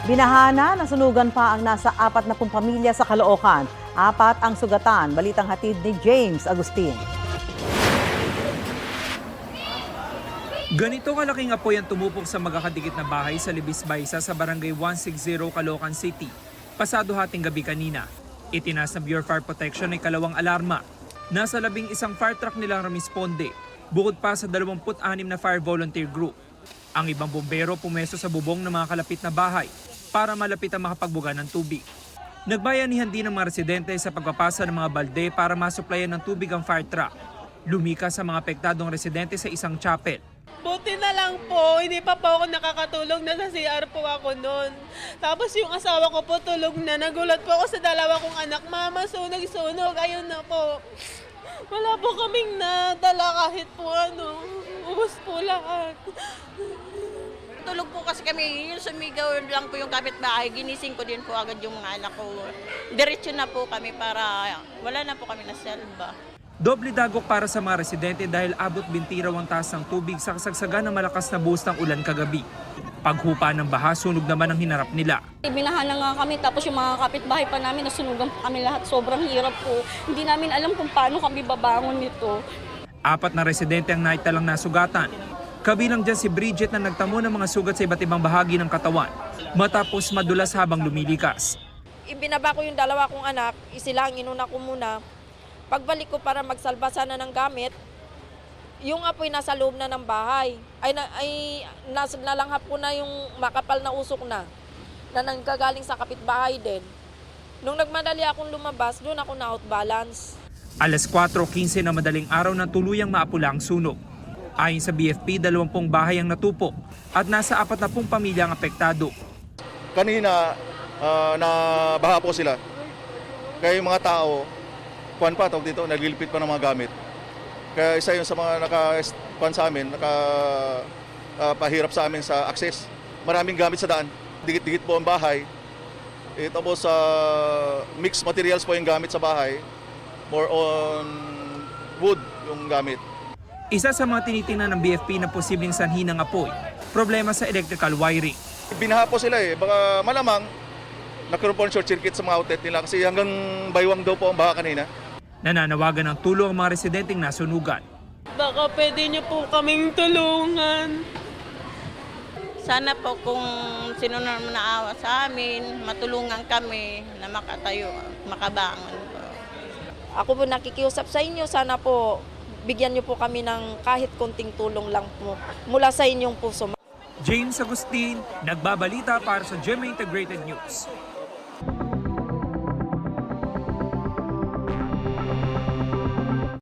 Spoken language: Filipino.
Binahana, nasunugan pa ang nasa 40 pamilya sa Caloocan. 4 ang sugatan. Balitang hatid ni James Agustin. Ganito kalaking apoy ang tumupok sa magkakadikit na bahay sa Libis Baisa sa Barangay 160, Caloocan City. Pasado hating gabi kanina. Itinaas ng Bureau of Fire Protection ay 2 alarma. Nasa 11 fire truck nilang rumisponde, bukod pa sa 26 na fire volunteer group. Ang ibang bombero pumesto sa bubong ng mga kalapit na bahay para malapit ang makapagbuga ng tubig. Nagbayanihan din ng mga residente sa pagpapasa ng mga balde para masuplayan ng tubig ang fire truck. Lumikas sa mga apektadong residente sa isang chapel. Buti na lang po, hindi pa po ako nakakatulog, nasa CR po ako noon. Tapos yung asawa ko po tulog na, nagulat po ako sa 2 kong anak, mama, sunog, ayun na po. Wala po kaming nadala kahit po ubos po lahat. Tulog po kasi kami, yung sumigaw lang po yung kapitbahay, ginising ko din po agad yung mga anak ko. Diretso na po kami para wala na po kami naselba. Doble dagok para sa mga residente dahil abot bintiraw ang taas ng tubig sa kasagsagan ng malakas na buhos ng ulan kagabi. Paghupa ng baha, sunog naman ang hinarap nila. Binahan na nga kami, tapos yung mga kapitbahay pa namin, nasunugan pa kami lahat. Sobrang hirap po. Hindi namin alam kung paano kami babangon nito. 4 na residente ang naitalang nasugatan. Kabilang dyan si Bridget na nagtamo ng mga sugat sa iba't ibang bahagi ng katawan matapos madulas habang lumilikas. Ibinaba ko yung 2 kong anak, isila ang inuna ko muna. Pagbalik ko para magsalba sana ng gamit, yung apoy nasa loob na ng bahay. Nalanghap ko na yung makapal na usok na nanggagaling sa kapitbahay din. Nung nagmadali akong lumabas, doon ako na-out balance. Alas 4:15 na madaling araw na tuluyang maapula ang sunog. Ayon sa BFP, 20 bahay ang natupok at nasa 40 pamilya ang apektado. Kanina, nabaha po sila. Kaya yung mga tao, naglilipit pa ng mga gamit. Kaya isa yun sa mga sa amin, pahirap sa amin sa access. Maraming gamit sa daan. Dikit-dikit po ang bahay. Tapos mixed materials po yung gamit sa bahay. More on wood yung gamit. Isa sa mga tinitingnan ng BFP na posibleng sanhi ng apoy, problema sa electrical wiring. Binaha po sila baka malamang nagkaroon po ng short circuit sa mga outlet nila kasi hanggang baywang daw po ang baha kanina. Nananawagan ng tulong ang mga residenteng nasunugan. Baka pwede niyo po kaming tulungan. Sana po kung sino na naawa sa amin, matulungan kami na makatayo, makabangon po. Ako po nakikiusap sa inyo, sana po bigyan niyo po kami ng kahit konting tulong lang po mula sa inyong puso. James Agustin, nagbabalita para sa GMA Integrated News.